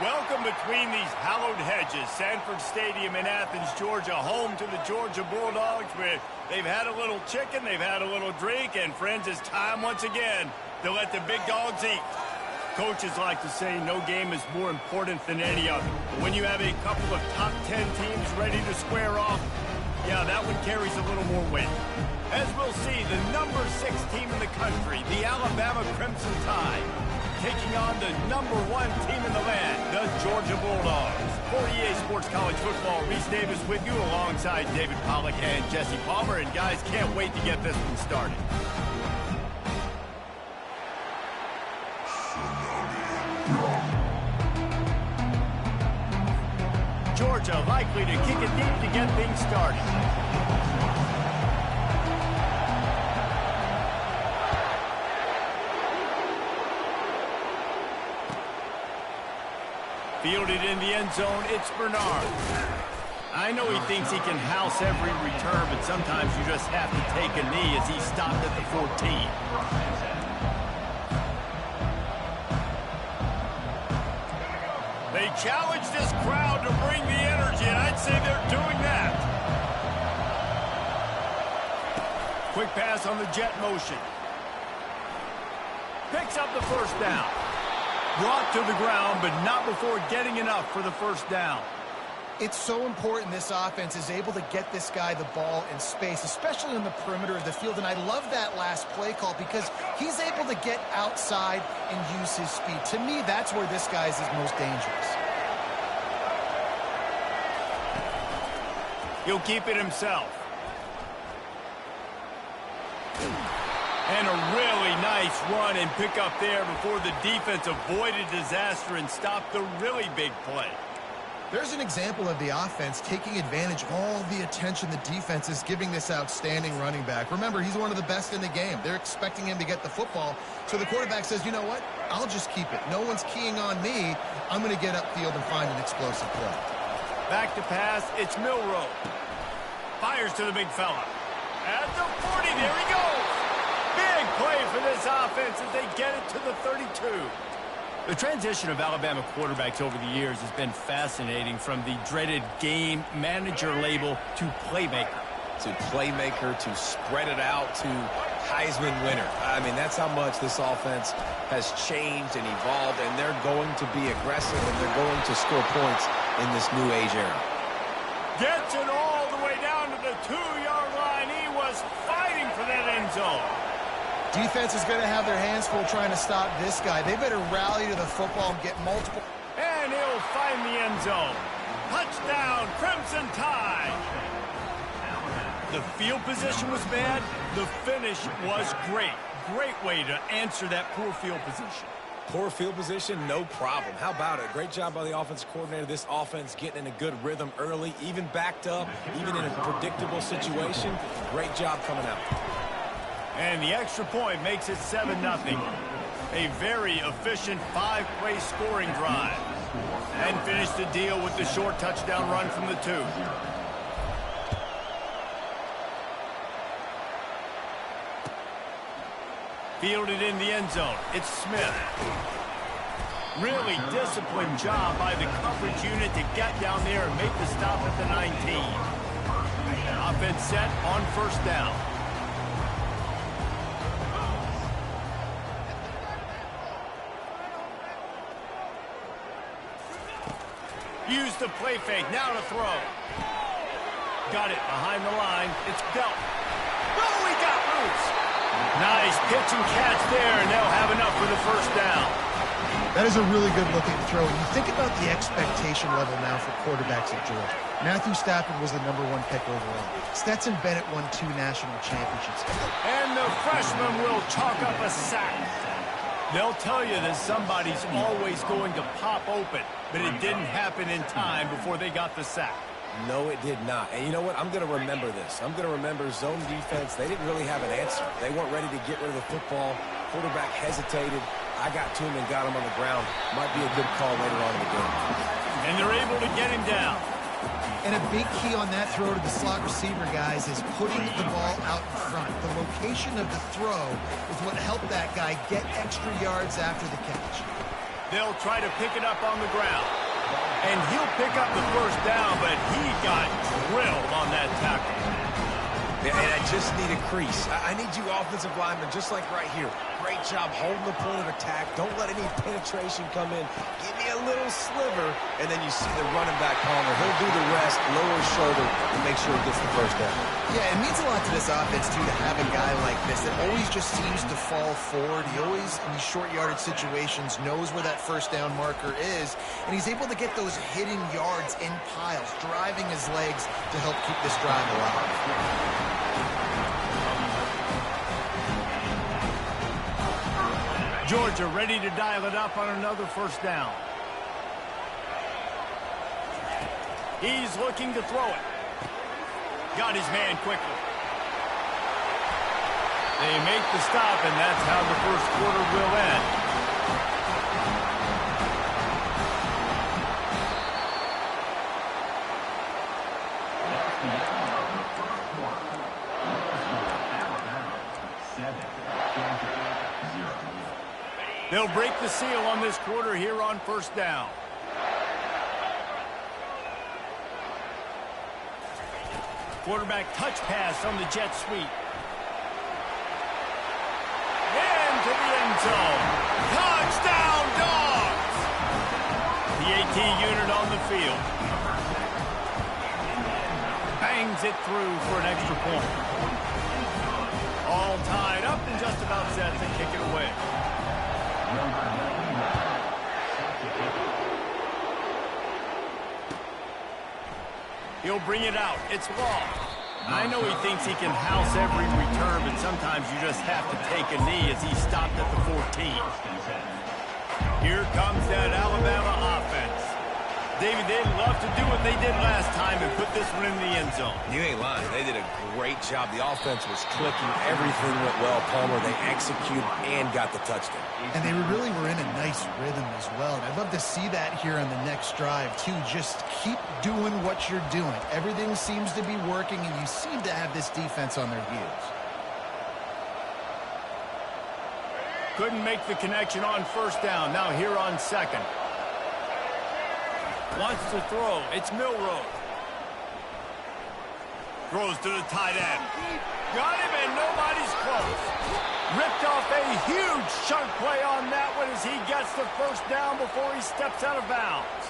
Welcome between these hallowed hedges. Sanford Stadium in Athens, Georgia, home to the Georgia Bulldogs. Where they've had a little chicken, they've had a little drink, and friends, it's time once again to let the big dogs eat. Coaches like to say no game is more important than any other. But when you have a couple of top 10 teams ready to square off, yeah, that one carries a little more weight. As we'll see, the number 6 team in the country, the Alabama Crimson Tide, taking on the number 1 team in the land, the Georgia Bulldogs. For EA Sports College Football, Reese Davis with you alongside David Pollack and Jesse Palmer. And guys, can't wait to get this one started. Georgia likely to kick it deep to get things started. Fielded in the end zone, it's Bernard. I know he thinks he can house every return, but sometimes you just have to take a knee as he stopped at the 14. They challenge this crowd to bring the energy, and I'd say they're doing that. Quick pass on the jet motion. Picks up the first down. Brought to the ground, but not before getting enough for the first down. It's so important this offense is able to get this guy the ball in space, especially on the perimeter of the field. And I love that last play call because he's able to get outside and use his speed. To me, that's where this guy is his most dangerous. He'll keep it himself. And a really nice run and pick up there before the defense avoided disaster and stopped the really big play. There's an example of the offense taking advantage of all the attention the defense is giving this outstanding running back. Remember, he's one of the best in the game. They're expecting him to get the football. So the quarterback says, you know what? I'll just keep it. No one's keying on me. I'm going to get upfield and find an explosive play. Back to pass. It's Milroe. Fires to the big fella. At the 40, there he goes. Big play for this offense as they get it to the 32. The transition of Alabama quarterbacks over the years has been fascinating, from the dreaded game manager label to playmaker. To playmaker, to spread it out, to Heisman winner. I mean, that's how much this offense has changed and evolved, and they're going to be aggressive, and they're going to score points in this new age era. Gets it all the way down to the 2-yard line. He was fighting for that end zone. Defense is going to have their hands full trying to stop this guy. They better rally to the football and get multiple. And he'll find the end zone. Touchdown, Crimson Tide. The field position was bad. The finish was great. Great way to answer that poor field position. Poor field position, no problem. How about it? Great job by the offensive coordinator. This offense getting in a good rhythm early, even backed up, even in a predictable situation. Great job coming out. And the extra point makes it 7-0. A very efficient 5-play scoring drive. And finish the deal with the short touchdown run from the 2. Fielded in the end zone. It's Smith. Really disciplined job by the coverage unit to get down there and make the stop at the 19. Offense set on first down. Use the play fake. Now to throw. Got it behind the line. It's Belt. Oh, he got loose. Nice pitch and catch there, and they'll have enough for the first down. That is a really good-looking throw. And you think about the expectation level now for quarterbacks at Georgia. Matthew Stafford was the #1 pick overall. Stetson Bennett won 2 national championships. And the freshman will chalk up a sack. They'll tell you that somebody's always going to pop open, but it didn't happen in time before they got the sack. No, it did not. And you know what? I'm going to remember this. I'm going to remember zone defense. They didn't really have an answer. They weren't ready to get rid of the football. Quarterback hesitated. I got to him and got him on the ground. Might be a good call later on in the game. And they're able to get him down. And a big key on that throw to the slot receiver, guys, is putting the ball out in front. The location of the throw is what helped that guy get extra yards after the catch. They'll try to pick it up on the ground. And he'll pick up the first down, but he got drilled on that tackle. Yeah, and I just need a crease. I need you offensive linemen, just like right here. Great job holding the point of attack. Don't let any penetration come in. Give me a little sliver, and then you see the running back, Palmer. He'll do the rest, lower his shoulder, and make sure he gets the first down. Yeah, it means a lot to this offense, too, to have a guy like this that always just seems to fall forward. He always, in these short yardage situations, knows where that first down marker is, and he's able to get those hidden yards in piles, driving his legs to help keep this drive alive. Georgia ready to dial it up on another first down. He's looking to throw it. Got his man quickly. They make the stop, and that's how the first quarter will end. They'll break the seal on this quarter here on first down. Quarterback touch pass on the jet sweep. Into the end zone. Touchdown, Dogs! The AT unit on the field. Bangs it through for an extra point. All tied up and just about set to kick it away. He'll bring it out. It's Law. I know he thinks he can house every return, but sometimes you just have to take a knee as he stopped at the 14. Here comes that Alabama offense. David, they'd love to do what they did last time and put this one in the end zone. You ain't lying. They did a great job. The offense was clicking. Everything went well, Palmer. They executed and got the touchdown. And they really were in a nice rhythm as well. And I'd love to see that here on the next drive, too. Just keep doing what you're doing. Everything seems to be working, and you seem to have this defense on their heels. Couldn't make the connection on first down. Now here on second. Wants to throw. It's Milroe. Throws to the tight end. Got him, and nobody's close. Ripped off a huge chunk play on that one as he gets the first down before he steps out of bounds.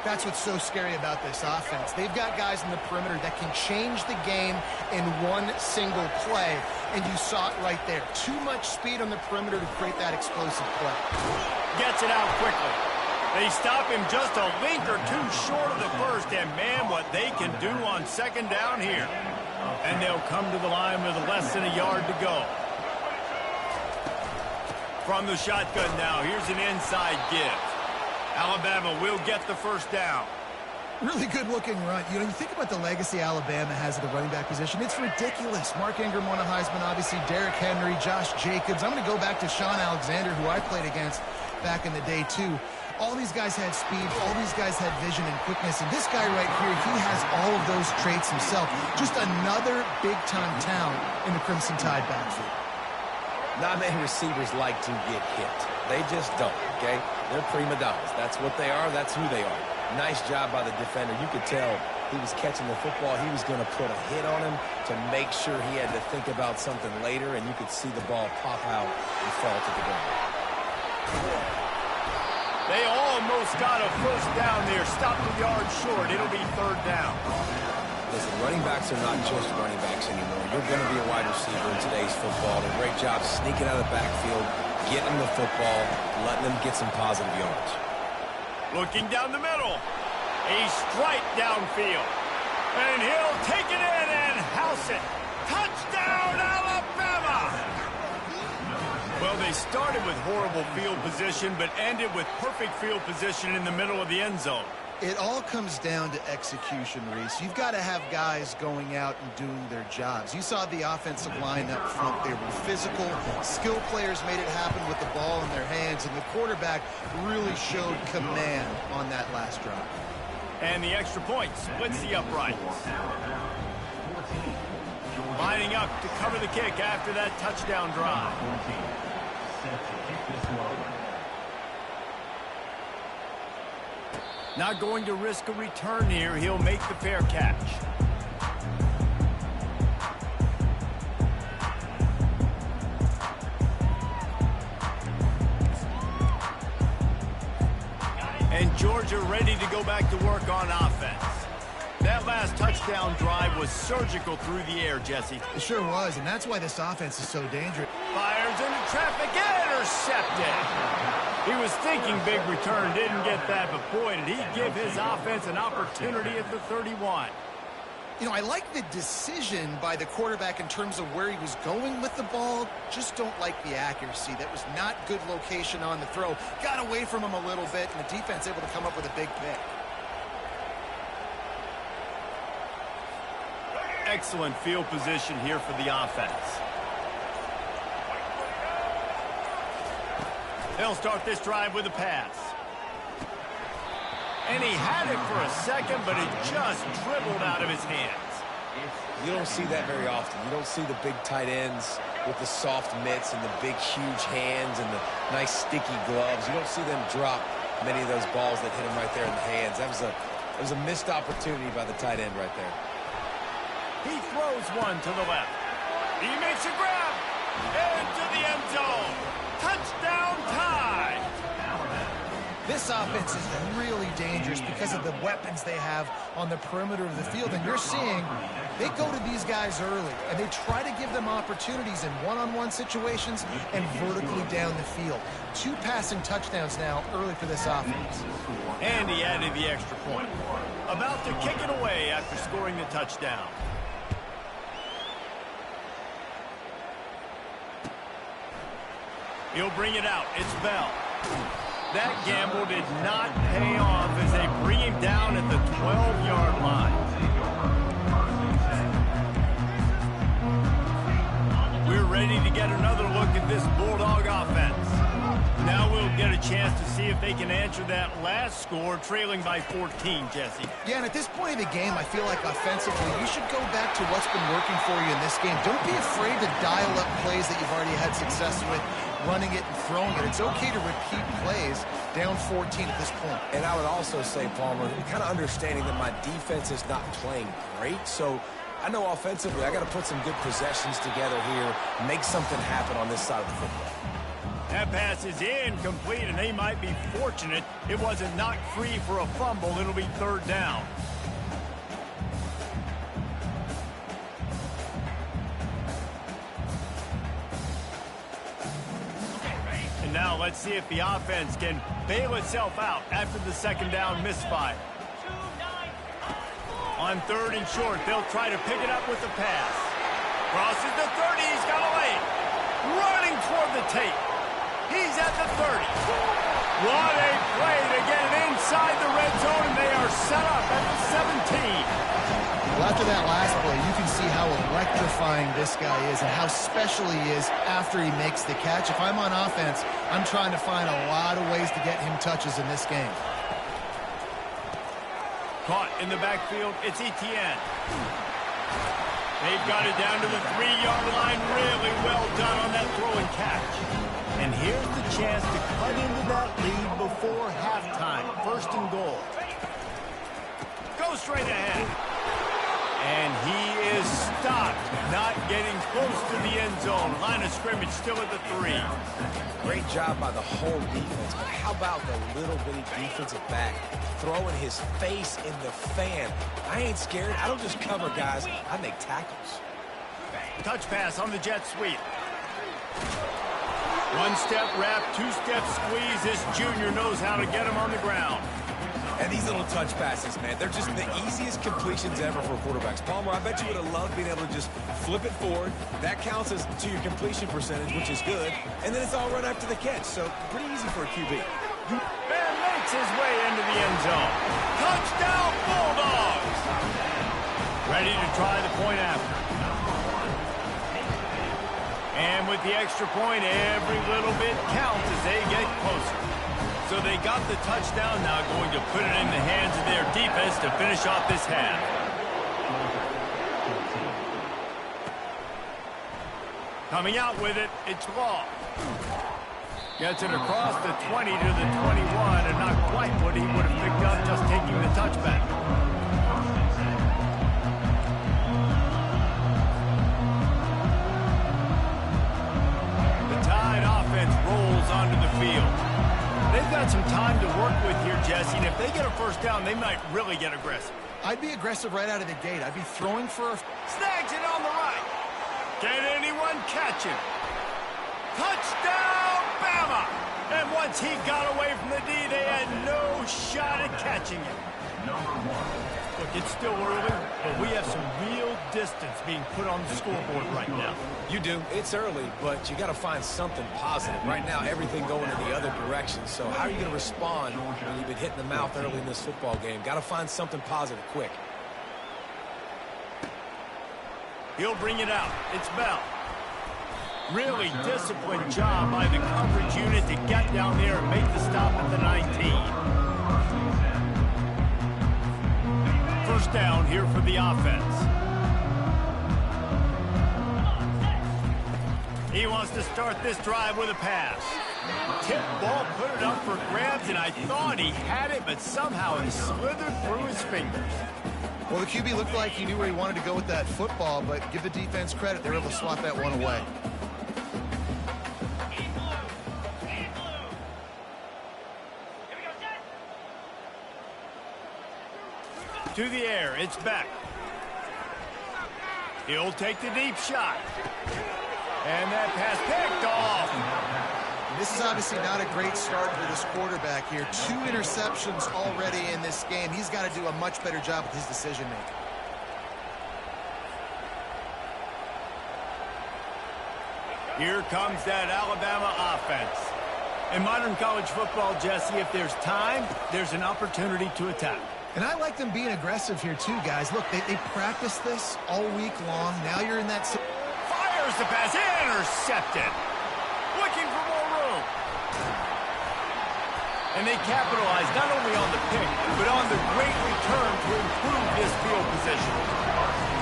That's what's so scary about this offense. They've got guys in the perimeter that can change the game in one single play, and you saw it right there. Too much speed on the perimeter to create that explosive play. Gets it out quickly. They stop him just a link or two short of the first, and man, what they can do on second down here. And they'll come to the line with less than a yard to go. From the shotgun now, here's an inside give. Alabama will get the first down. Really good-looking run. You know, you think about the legacy Alabama has at the running back position. It's ridiculous. Mark Ingram won a Heisman, obviously. Derrick Henry, Josh Jacobs. I'm going to go back to Sean Alexander, who I played against back in the day, too. All these guys had speed. All these guys had vision and quickness. And this guy right here, he has all of those traits himself. Just another big-time talent in the Crimson Tide backfield. Not many receivers like to get hit. They just don't, okay? They're prima donnas. That's what they are. That's who they are. Nice job by the defender. You could tell he was catching the football. He was going to put a hit on him to make sure he had to think about something later, and you could see the ball pop out and fall to the ground. They almost got a first down there. Stopped a yard short. It'll be third down. Listen, running backs are not just running backs anymore. You're going to be a wide receiver in today's football. A great job sneaking out of the backfield, getting the football, letting them get some positive yards. Looking down the middle. A strike downfield. And he'll take it in and house it. Touchdown, Alabama! Well, they started with horrible field position, but ended with perfect field position in the middle of the end zone. It all comes down to execution, Reese. You've got to have guys going out and doing their jobs. You saw the offensive line up front. They were physical. Skill players made it happen with the ball in their hands, and the quarterback really showed command on that last drive. And the extra point splits the uprights. Lining up to cover the kick after that touchdown drive. Not going to risk a return here. He'll make the fair catch. And Georgia ready to go back to work on offense. That last touchdown drive was surgical through the air, Jesse. It sure was, and that's why this offense is so dangerous. Fires into traffic, intercepted. He was thinking big return, didn't get that, but boy, did he give his offense an opportunity at the 31. You know, I like the decision by the quarterback in terms of where he was going with the ball. Just don't like the accuracy. That was not good location on the throw. Got away from him a little bit, and the defense able to come up with a big pick. Excellent field position here for the offense. They'll start this drive with a pass. And he had it for a second, but it just dribbled out of his hands. You don't see that very often. You don't see the big tight ends with the soft mitts and the big, huge hands and the nice, sticky gloves. You don't see them drop many of those balls that hit him right there in the hands. That was a missed opportunity by the tight end right there. He throws one to the left. He makes a grab. Into the end zone. Touchdown tie. This offense is really dangerous because of the weapons they have on the perimeter of the field. And you're seeing they go to these guys early, and they try to give them opportunities in one-on-one situations and vertically down the field. 2 passing touchdowns now early for this offense. And he added the extra point. About to kick it away after scoring the touchdown. He'll bring it out. It's Bell. That gamble did not pay off as they bring him down at the 12-yard line. We're ready to get another look at this Bulldog offense. Now we'll get a chance to see if they can answer that last score, trailing by 14, Jesse. Yeah, and at this point of the game, I feel like offensively, you should go back to what's been working for you in this game. Don't be afraid to dial up plays that you've already had success with, running it and throwing it. It's okay to repeat plays down 14 at this point. And I would also say, Palmer, kind of understanding that my defense is not playing great, so I know offensively I got to put some good possessions together here, make something happen on this side of the football. That pass is incomplete, and they might be fortunate it wasn't knocked free for a fumble. It'll be 3rd down. And now let's see if the offense can bail itself out after the 2nd down misfire. On 3rd and short, they'll try to pick it up with the pass. Crosses the 30, he's got a lane. Running toward the tape. He's at the 30. What a play to get it inside the red zone, and they are set up at the 17. Well, after that last play, you can see how electrifying this guy is and how special he is after he makes the catch. If I'm on offense, I'm trying to find a lot of ways to get him touches in this game. Caught in the backfield, it's Etienne. They've got it down to the 3-yard line. Really well done on that throw and catch. And here's the chance to cut into that lead before halftime. 1st and goal. Go straight ahead. And he is stopped, not getting close to the end zone. Line of scrimmage still at the 3. Great job by the whole defense, but how about the little bitty defensive back throwing his face in the fan? I ain't scared. I don't just cover guys. I make tackles. Touch pass on the jet sweep. 1-step wrap, 2-step squeeze. This junior knows how to get him on the ground. And these little touch passes, man, they're just the easiest completions ever for quarterbacks. Palmer, I bet you would have loved being able to just flip it forward. That counts as to your completion percentage, which is good. And then it's all run after the catch, so pretty easy for a QB. And makes his way into the end zone. Touchdown, Bulldogs! Ready to try the point after. And with the extra point, every little bit counts as they get closer. So they got the touchdown, now going to put it in the hands of their defense to finish off this half. Coming out with it, it's Law. Gets it across the 20 to the 21, and not quite what he would have picked up just taking the touchback. The Tide offense rolls onto the field. They've got some time to work with here, Jesse, and if they get a first down, they might really get aggressive. I'd be aggressive right out of the gate. I'd be throwing for a... Snags it on the right. Can anyone catch him? Touchdown, Bama! And once he got away from the D, they had no shot at catching him. Look, it's still early, but we have some real distance being put on the scoreboard right now. You do. It's early, but you got to find something positive. Right now, everything going in the other direction. So how are you going to respond when you've been hit in the mouth early in this football game? Got to find something positive quick. He'll bring it out. It's Bell. Really disciplined job by the coverage unit to get down there and make the stop at the 19. First down here for the offense. He wants to start this drive with a pass. Tip ball, put it up for grabs, and I thought he had it, but somehow it slithered through his fingers. Well, the QB looked like he knew where he wanted to go with that football, but give the defense credit. They were able to swat that one away. To the air, it's Beck. He'll take the deep shot. And that pass picked off. This is obviously not a great start for this quarterback here. 2 interceptions already in this game. He's got to do a much better job with his decision-making. Here comes that Alabama offense. In modern college football, Jesse, if there's time, there's an opportunity to attack. And I like them being aggressive here too, guys. Look, they practiced this all week long. Now you're in that... Fires the pass, intercepted. Looking for more room. And they capitalize not only on the pick, but on the great return to improve this field position.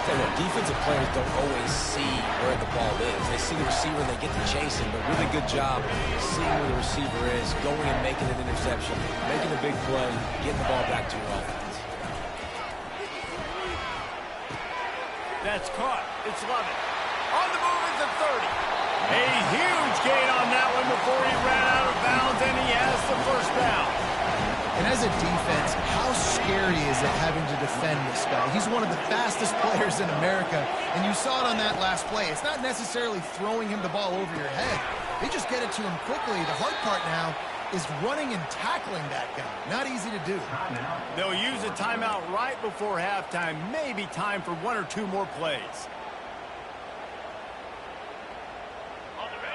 Look, defensive players don't always see where the ball is. They see the receiver and they get to chasing, but really good job seeing where the receiver is, going and making an interception, making a big play, getting the ball back to your offense. That's caught. It's Lovett. On the move is the 30. A huge gain on that one before he ran out of bounds, and he has the first down. And as a defense, how scary is it having to defend this guy? He's one of the fastest players in America, and you saw it on that last play. It's not necessarily throwing him the ball over your head. They just get it to him quickly. The hard part now is running and tackling that guy. Not easy to do. They'll use a timeout right before halftime. Maybe time for 1 or 2 more plays.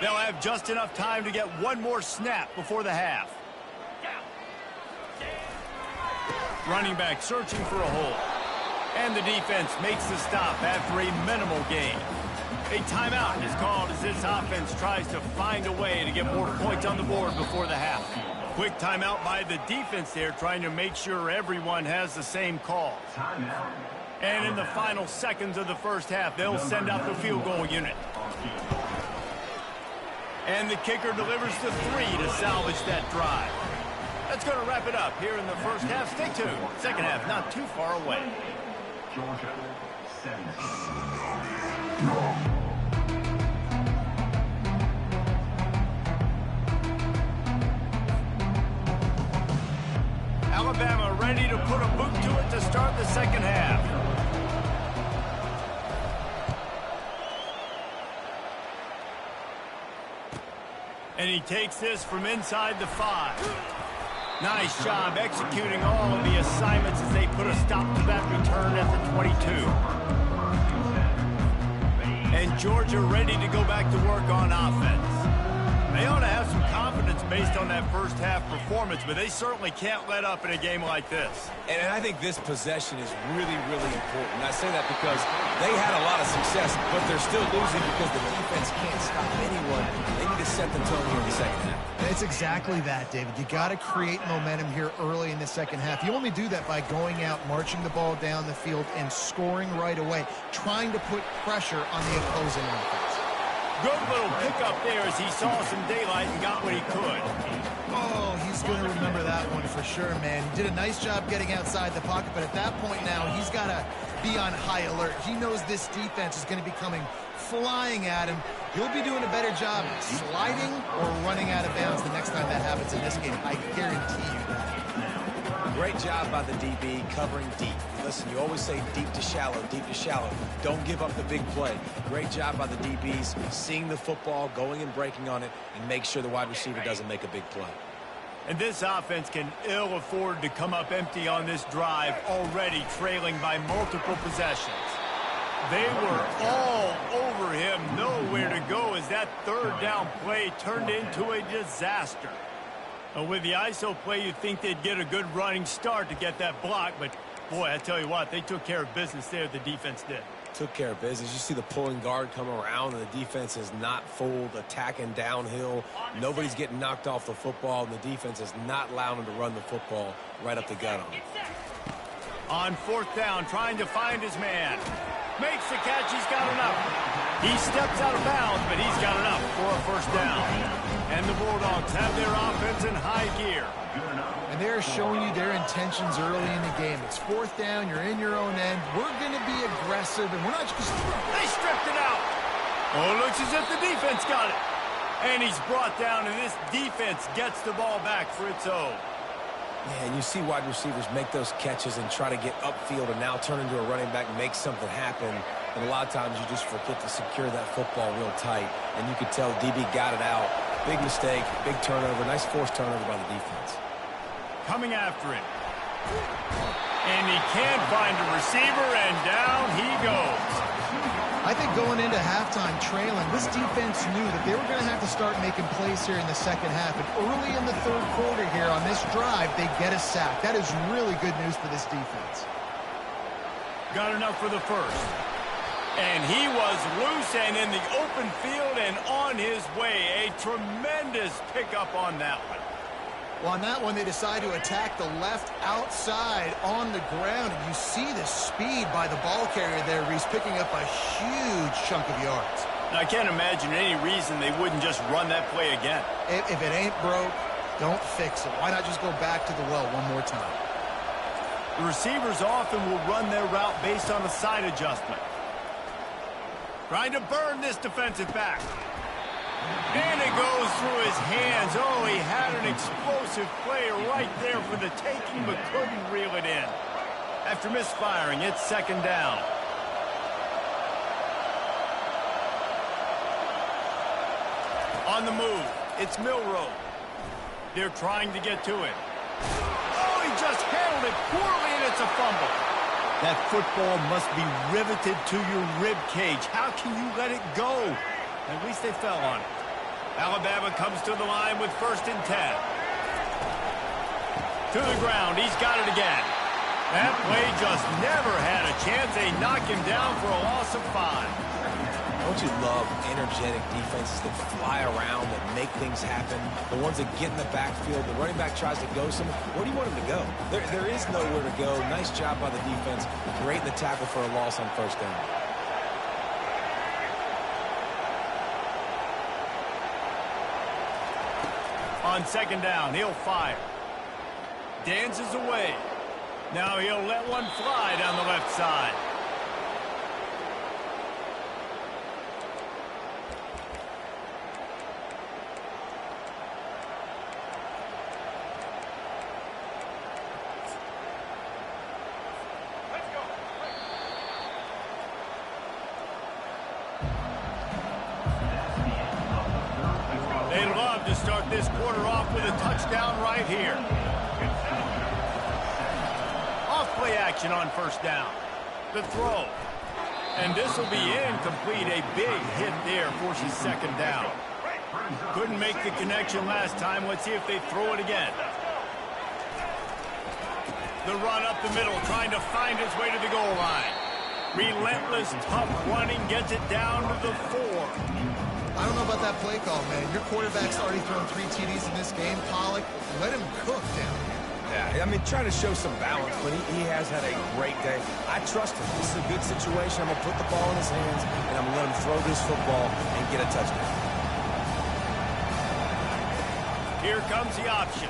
They'll have just enough time to get 1 more snap before the half. Running back searching for a hole. And the defense makes the stop after a minimal gain. A timeout is called as this offense tries to find a way to get more points on the board before the half. Quick timeout by the defense there, trying to make sure everyone has the same call. And in the final seconds of the first half, they'll send out the field goal unit. And the kicker delivers the 3 to salvage that drive. That's going to wrap it up here in the first half. Stay tuned. Second half not too far away. Alabama ready to put a boot to it to start the second half. And he takes this from inside the 5. Nice job executing all of the assignments as they put a stop to that return at the 22. And Georgia ready to go back to work on offense. They ought to have some confidence based on that first half performance, but they certainly can't let up in a game like this. And I think this possession is really, really important. I say that because they had a lot of success, but they're still losing because the defense can't stop anyone. They need to set the tone here in the second half. It's exactly that, David. You got to create momentum here early in the second half. You only do that by going out, marching the ball down the field, and scoring right away, trying to put pressure on the opposing offense. Good little pickup there as he saw some daylight and got what he could. Oh, he's going to remember that one for sure, man. He did a nice job getting outside the pocket, but at that point now, he's got to be on high alert. He knows this defense is going to be coming flying at him. He'll be doing a better job sliding or running out of bounds the next time that happens in this game. I guarantee you that. Great job by the DB covering deep. Listen, you always say deep to shallow, deep to shallow. Don't give up the big play. Great job by the DBs seeing the football, going and breaking on it, and make sure the wide receiver doesn't make a big play. And this offense can ill afford to come up empty on this drive, already trailing by multiple possessions. They were all over him, nowhere to go as that third down play turned into a disaster. With the ISO play, you'd think they'd get a good running start to get that block, but boy, I tell you what, they took care of business there, the defense did. Took care of business. You see the pulling guard come around, and the defense is not fooled, attacking downhill. Nobody's getting knocked off the football, and the defense is not allowing them to run the football right up the gut on it. On fourth down, trying to find his man. Makes the catch, he's got enough. He steps out of bounds, but he's got enough for a first down. And the Bulldogs have their offense in high gear. And they're showing you their intentions early in the game. It's fourth down, you're in your own end. We're going to be aggressive, and we're not just... They stripped it out. Oh, looks as if the defense got it. And he's brought down, and this defense gets the ball back for its own. Yeah, and you see wide receivers make those catches and try to get upfield and now turn into a running back and make something happen. And a lot of times you just forget to secure that football real tight. And you could tell DB got it out. Big mistake, big turnover, nice forced turnover by the defense. Coming after him. And he can't find a receiver, and down he goes. I think going into halftime trailing, this defense knew that they were going to have to start making plays here in the second half. And early in the third quarter here on this drive, they get a sack. That is really good news for this defense. Got enough for the first. And he was loose and in the open field and on his way. A tremendous pickup on that one. Well, on that one, they decide to attack the left outside on the ground. And you see the speed by the ball carrier there. He's picking up a huge chunk of yards. I can't imagine any reason they wouldn't just run that play again. If it ain't broke, don't fix it. Why not just go back to the well one more time? The receivers often will run their route based on a side adjustment. Trying to burn this defensive back. And it goes through his hands. Oh, he had an explosive play right there for the taking, but couldn't reel it in. After misfiring, it's second down. On the move, it's Milroe. They're trying to get to it. Oh, he just handled it poorly, and it's a fumble. That football must be riveted to your rib cage. How can you let it go? At least they fell on it. Alabama comes to the line with 1st and 10. To the ground, he's got it again. That play just never had a chance. They knock him down for a loss of 5. Don't you love energetic defenses that fly around, that make things happen? The ones that get in the backfield, the running back tries to go somewhere. Where do you want him to go? There is nowhere to go. Nice job by the defense. Great in the tackle for a loss on 1st down. On 2nd down, he'll fire. Dances away. Now he'll let one fly down the left side. They love to start this quarter off with a touchdown right here. Off-play action on 1st down. The throw. And this will be incomplete. A big hit there forces 2nd down. Couldn't make the connection last time. Let's see if they throw it again. The run up the middle, trying to find his way to the goal line. Relentless, tough running, gets it down to the 4. I don't know about that play call, man. Your quarterback's already thrown 3 TDs in this game. Pollock, let him cook down here. Yeah, I mean, trying to show some balance, but he has had a great day. I trust him. This is a good situation. I'm going to put the ball in his hands, and I'm going to let him throw this football and get a touchdown. Here comes the option.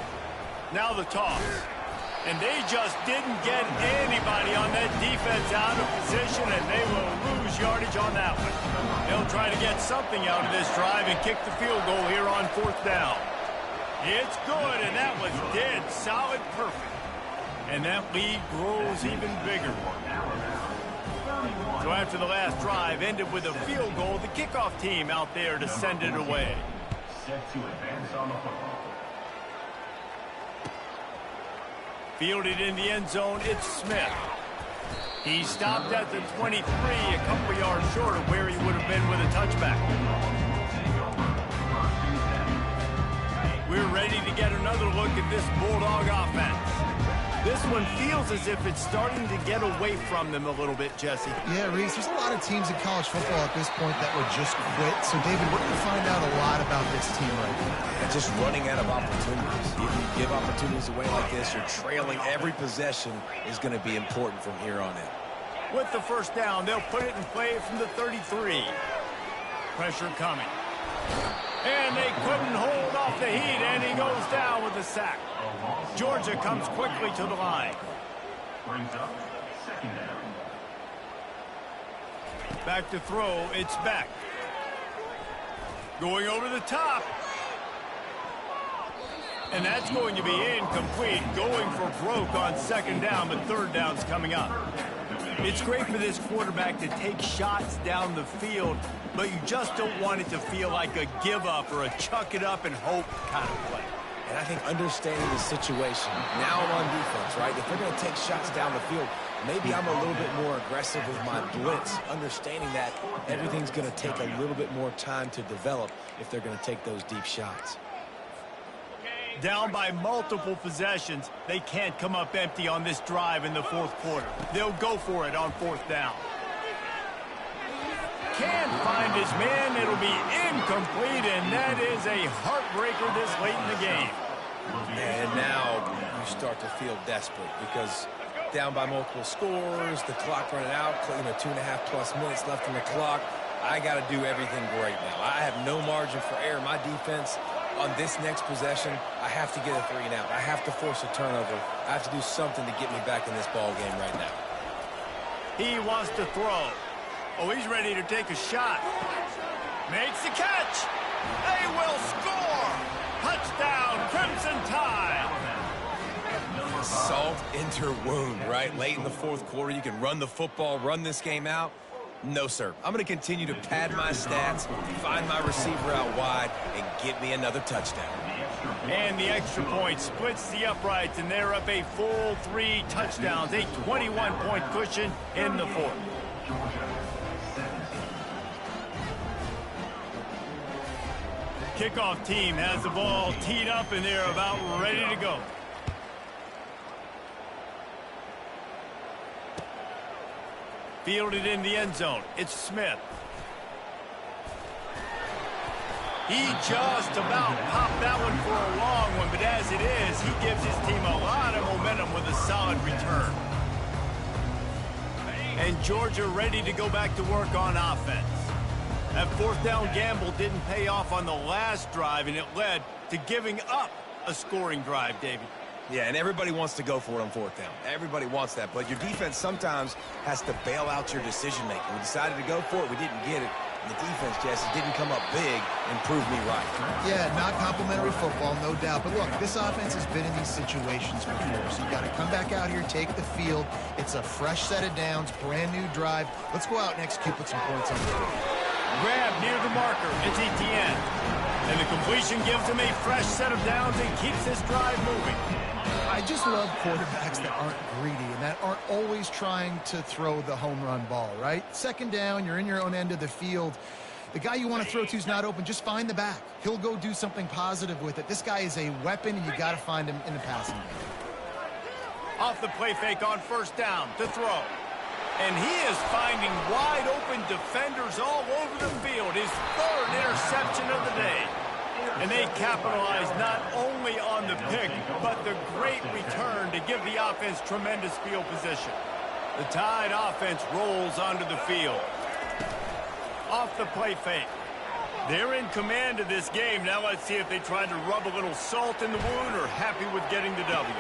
Now the toss. And they just didn't get anybody on that defense out of position, and they will lose yardage on that one. They'll try to get something out of this drive and kick the field goal here on 4th down. It's good, and that was dead solid perfect. And that lead grows even bigger. So after the last drive ended with a field goal, the kickoff team out there to send it away. Set to advance on the football. Fielded in the end zone, it's Smith. He stopped at the 23, a couple yards short of where he would have been with a touchback. We're ready to get another look at this Bulldog offense. This one feels as if it's starting to get away from them a little bit, Jesse. Yeah, Reese, there's a lot of teams in college football at this point that would just quit. So, David, we're going to find out a lot about this team right now. Yeah, just running out of opportunities. If you give opportunities away like this, you're trailing every possession is going to be important from here on in. With the first down, they'll put it in play from the 33. Pressure coming. And they couldn't hold off the heat, and he goes down with a sack. Georgia comes quickly to the line. Brings up 2nd down. Back to throw, it's Beck. Going over the top. And that's going to be incomplete. Going for broke on 2nd down, but 3rd down's coming up. It's great for this quarterback to take shots down the field, but you just don't want it to feel like a give-up or a chuck-it-up and hope kind of play. And I think understanding the situation, now I'm on defense, right? If they're going to take shots down the field, maybe I'm a little bit more aggressive with my blitz, understanding that everything's going to take a little bit more time to develop if they're going to take those deep shots. Down by multiple possessions, they can't come up empty on this drive in the 4th quarter. They'll go for it on 4th down. Can't find his man. It'll be incomplete, and that is a heartbreaker this late in the game. And now you start to feel desperate because down by multiple scores, the clock running out, 2.5+ minutes left on the clock. I got to do everything great now. I have no margin for error. My defense on this next possession, I have to get a 3 and out. I have to force a turnover. I have to do something to get me back in this ball game right now. He wants to throw. Oh, he's ready to take a shot. Makes the catch. They will score. Touchdown, Crimson Tide. Salt into wound, right? Late in the 4th quarter, you can run the football, run this game out. No, sir. I'm going to continue to pad my stats, find my receiver out wide, and get me another touchdown. And the extra point splits the uprights, and they're up a full 3 touchdowns, a 21-point cushion in the 4th. Kickoff team has the ball teed up, and they're about ready to go. Fielded in the end zone. It's Smith. He just about popped that one for a long one, but as it is, he gives his team a lot of momentum with a solid return. And Georgia ready to go back to work on offense. That 4th down gamble didn't pay off on the last drive, and it led to giving up a scoring drive, David. Yeah, and everybody wants to go for it on 4th down. Everybody wants that, but your defense sometimes has to bail out your decision-making. We decided to go for it. We didn't get it. And the defense, Jesse, didn't come up big and prove me right. Yeah, not complimentary football, no doubt. But look, this offense has been in these situations before, so you got to come back out here, take the field. It's a fresh set of downs, brand new drive. Let's go out and execute with some points on the board. Grab near the marker. It's Etienne. And the completion gives him a fresh set of downs and keeps this drive moving. I just love quarterbacks that aren't greedy and that aren't always trying to throw the home run ball, right? 2nd down, you're in your own end of the field. The guy you want to throw to is not open. Just find the back. He'll go do something positive with it. This guy is a weapon, and you got to find him in the passing game. Off the play fake on 1st down to throw. And he is finding wide open defenders all over the field. His 3rd interception of the day. And they capitalize not only on the pick, but the great return to give the offense tremendous field position. The Tide offense rolls onto the field. Off the play fake. They're in command of this game. Now let's see if they try to rub a little salt in the wound or happy with getting the W.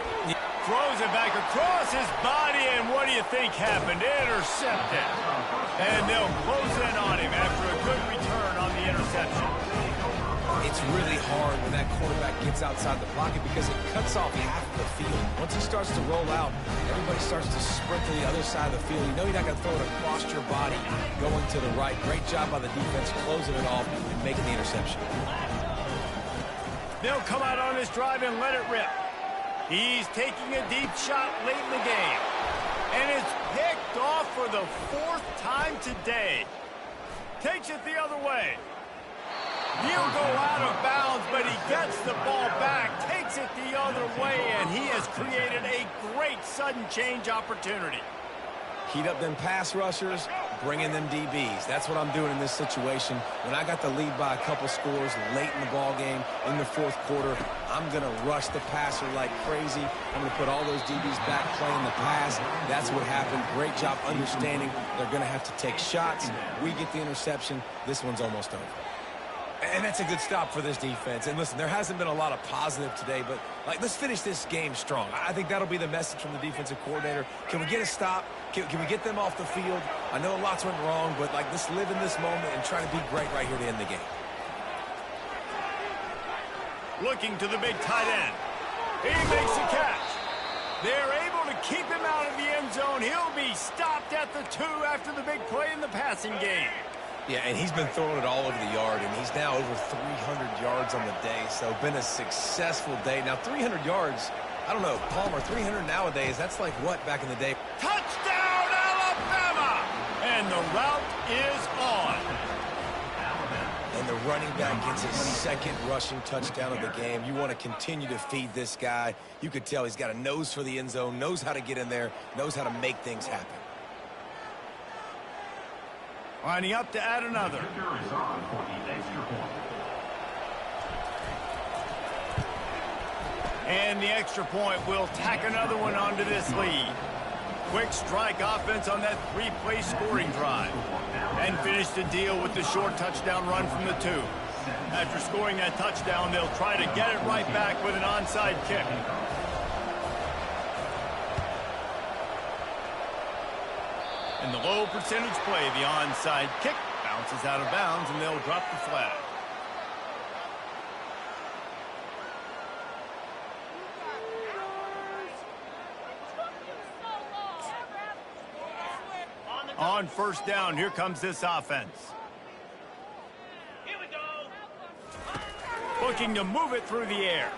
Throws it back across his body, and what do you think happened? Intercepted. And they'll close in on him after a good return on the interception. It's really hard when that quarterback gets outside the pocket because it cuts off half of the field. Once he starts to roll out, everybody starts to sprint to the other side of the field. You know you're not going to throw it across your body going to the right. Great job by the defense closing it off and making the interception. They'll come out on this drive and let it rip. He's taking a deep shot late in the game. And it's picked off for the 4th time today. Takes it the other way. He'll go out of bounds, but he gets the ball back, takes it the other way, and he has created a great sudden change opportunity. Heat up them pass rushers, bring in them DBs. That's what I'm doing in this situation. When I got the lead by a couple scores late in the ball game, in the 4th quarter, I'm going to rush the passer like crazy. I'm going to put all those DBs back playing the pass. That's what happened. Great job understanding they're going to have to take shots. We get the interception. This one's almost over. And that's a good stop for this defense. And listen, there hasn't been a lot of positive today, but let's finish this game strong. I think that'll be the message from the defensive coordinator. Can we get a stop? Can we get them off the field? I know lots went wrong, but let's live in this moment and try to be great right here to end the game. Looking to the big tight end. He makes the catch. They're able to keep him out of the end zone. He'll be stopped at the 2 after the big play in the passing game. Yeah, and he's been throwing it all over the yard, and he's now over 300 yards on the day, so been a successful day. Now, 300 yards, I don't know, Palmer, 300 nowadays, that's like what back in the day? Touchdown, Alabama! And the route is on. And the running back gets his 2nd rushing touchdown of the game. You want to continue to feed this guy. You could tell he's got a nose for the end zone, knows how to get in there, knows how to make things happen. Lining up to add another. And the extra point will tack another one onto this lead. Quick strike offense on that 3-play scoring drive. And finish the deal with the short touchdown run from the 2. After scoring that touchdown, they'll try to get it right back with an onside kick. And the low percentage play, the onside kick, bounces out of bounds, and they'll drop the flag. On 1st down, here comes this offense. Here we go. Looking to move it through the air.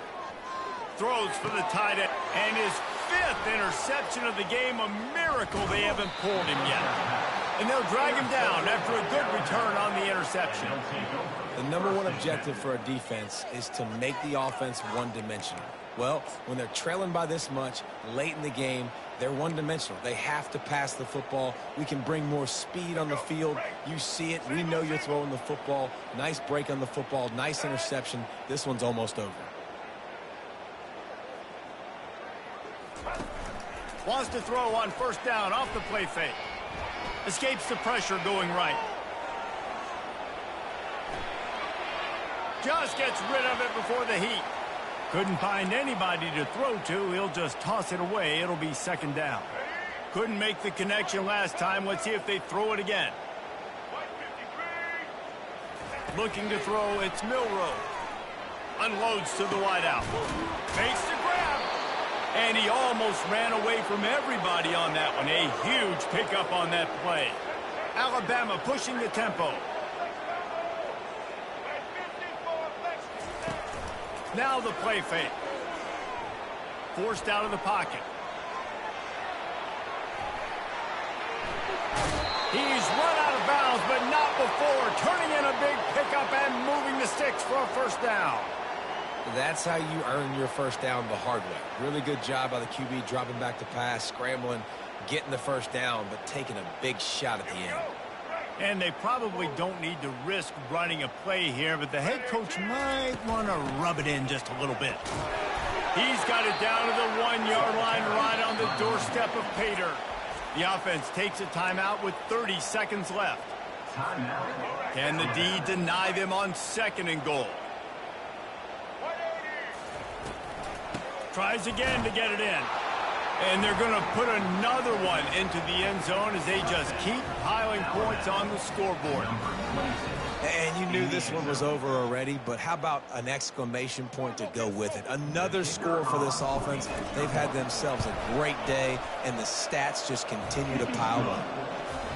Throws for the tight end, and his 5th interception of the game. A miracle they haven't pulled him yet. And they'll drag him down after a good return on the interception. The #1 objective for a defense is to make the offense one-dimensional. Well, when they're trailing by this much late in the game, they're one-dimensional. They have to pass the football. We can bring more speed on the field. You see it. We know you're throwing the football. Nice break on the football. Nice interception. This one's almost over. Wants to throw on 1st down off the play fake. Escapes the pressure going right. Just gets rid of it before the heat. Couldn't find anybody to throw to. He'll just toss it away. It'll be 2nd down. Couldn't make the connection last time. Let's see if they throw it again. Looking to throw, it's Milrow. Unloads to the wideout. Makes the grab. And he almost ran away from everybody on that one. A huge pickup on that play. Alabama pushing the tempo. Now the play fake. Forced out of the pocket. He's run out of bounds, but not before. Turning in a big pickup and moving the sticks for a 1st down. That's how you earn your 1st down the hard way. Really good job by the QB dropping back to pass, scrambling, getting the 1st down, but taking a big shot at the end. And they probably don't need to risk running a play here, but the head coach might want to rub it in just a little bit. He's got it down to the 1-yard line right on the doorstep of Pater. The offense takes a timeout with 30 seconds left. Can the D deny them on 2nd and goal? Tries again to get it in. And they're going to put another one into the end zone as they just keep piling points on the scoreboard. And you knew this one was over already, but how about an exclamation point to go with it? Another score for this offense. They've had themselves a great day, and the stats just continue to pile up.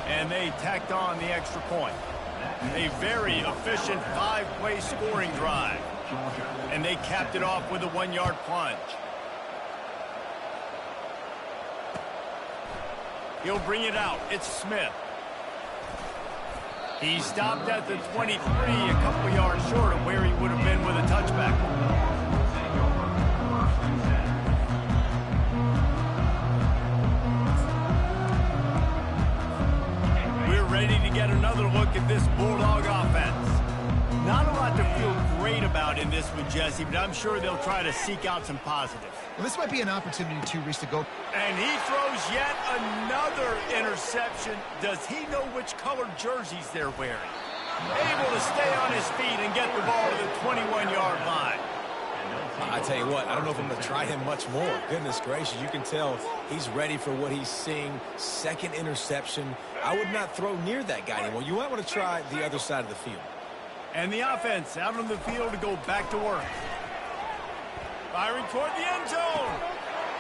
And they tacked on the extra point. A very efficient 5-play scoring drive. And they capped it off with a 1-yard plunge. He'll bring it out. It's Smith. He stopped at the 23, a couple yards short of where he would have been with a touchback. We're ready to get another look at this Bulldog offense. Not a lot to feel great about in this one, Jesse, but I'm sure they'll try to seek out some positives. Well, this might be an opportunity, too, Reese, to go. And he throws yet another interception. Does he know which colored jerseys they're wearing? Able to stay on his feet and get the ball to the 21-yard line. I tell you what, I don't know if I'm going to try him much more. Goodness gracious, you can tell he's ready for what he's seeing. 2nd interception. I would not throw near that guy anymore. You might want to try the other side of the field. And the offense out on the field to go back to work. Firing toward the end zone.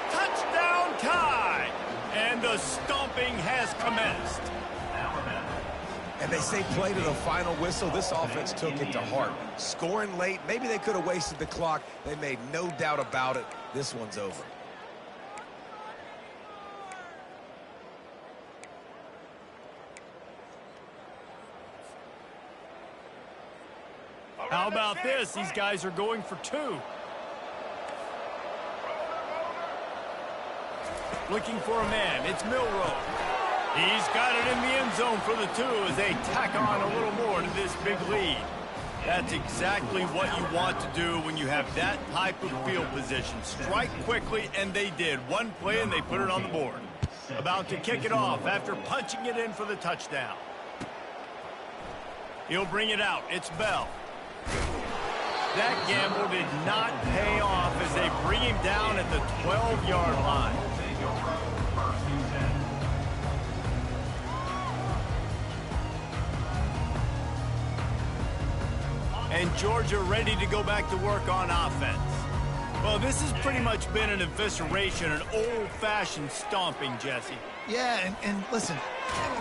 Touchdown tie. And the stomping has commenced. And they say play to the final whistle. This offense took it to heart. Scoring late, maybe they could have wasted the clock. They made no doubt about it. This one's over. How about this? These guys are going for 2. Looking for a man. It's Milroe. He's got it in the end zone for the 2 as they tack on a little more to this big lead. That's exactly what you want to do when you have that type of field position. Strike quickly, and they did. One play, and they put it on the board. About to kick it off after punching it in for the touchdown. He'll bring it out. It's Bell. That gamble did not pay off as they bring him down at the 12-yard line. And Georgia ready to go back to work on offense. Well, this has pretty much been an evisceration, an old-fashioned stomping, Jesse. Yeah, and listen,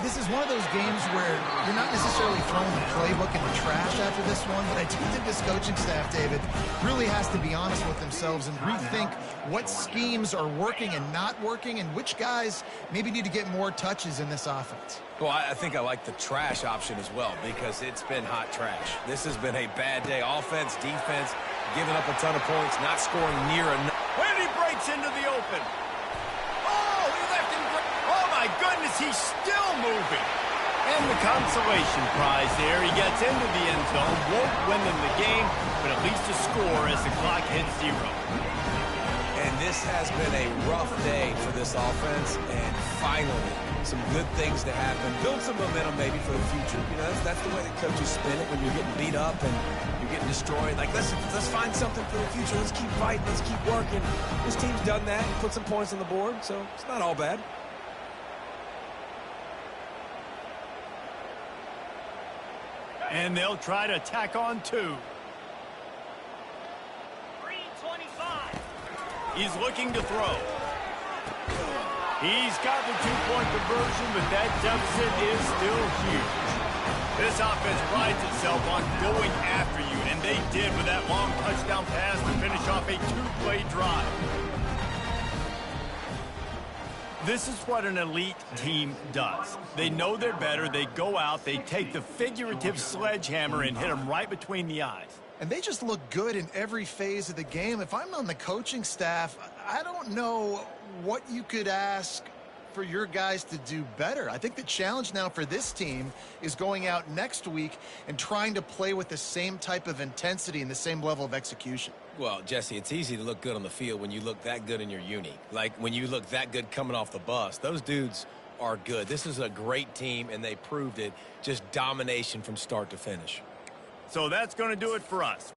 this is one of those games where you're not necessarily throwing the playbook in the trash after this one, but I do think this coaching staff, David, really has to be honest with themselves and rethink what schemes are working and not working and which guys maybe need to get more touches in this offense. Well, I think I like the trash option as well because it's been hot trash. This has been a bad day. Offense, defense, giving up a ton of points, not scoring near enough. When he breaks into the open. Oh, he left him. Oh, my goodness, he's still moving. And the consolation prize there. He gets into the end zone. Won't win them the game, but at least a score as the clock hits 0. And this has been a rough day for this offense, and finally, some good things to happen. Build some momentum maybe for the future. You know, that's the way the coaches spin it when you're getting beat up and you're getting destroyed. Like, let's find something for the future. Let's keep fighting. Let's keep working. This team's done that and put some points on the board, so it's not all bad. And they'll try to tack on 2. 3:25. He's looking to throw. He's got the 2-point conversion, but that deficit is still huge. This offense prides itself on going after you, and they did with that long touchdown pass to finish off a 2-play drive. This is what an elite team does. They know they're better. They go out. They take the figurative sledgehammer and hit them right between the eyes. And they just look good in every phase of the game. If I'm on the coaching staff, I don't know what you could ask for your guys to do better. I think the challenge now for this team is going out next week and trying to play with the same type of intensity and the same level of execution. Well, Jesse, it's easy to look good on the field when you look that good in your uni. Like when you look that good coming off the bus. Those dudes are good. This is a great team, and they proved it. Just domination from start to finish. So that's going to do it for us.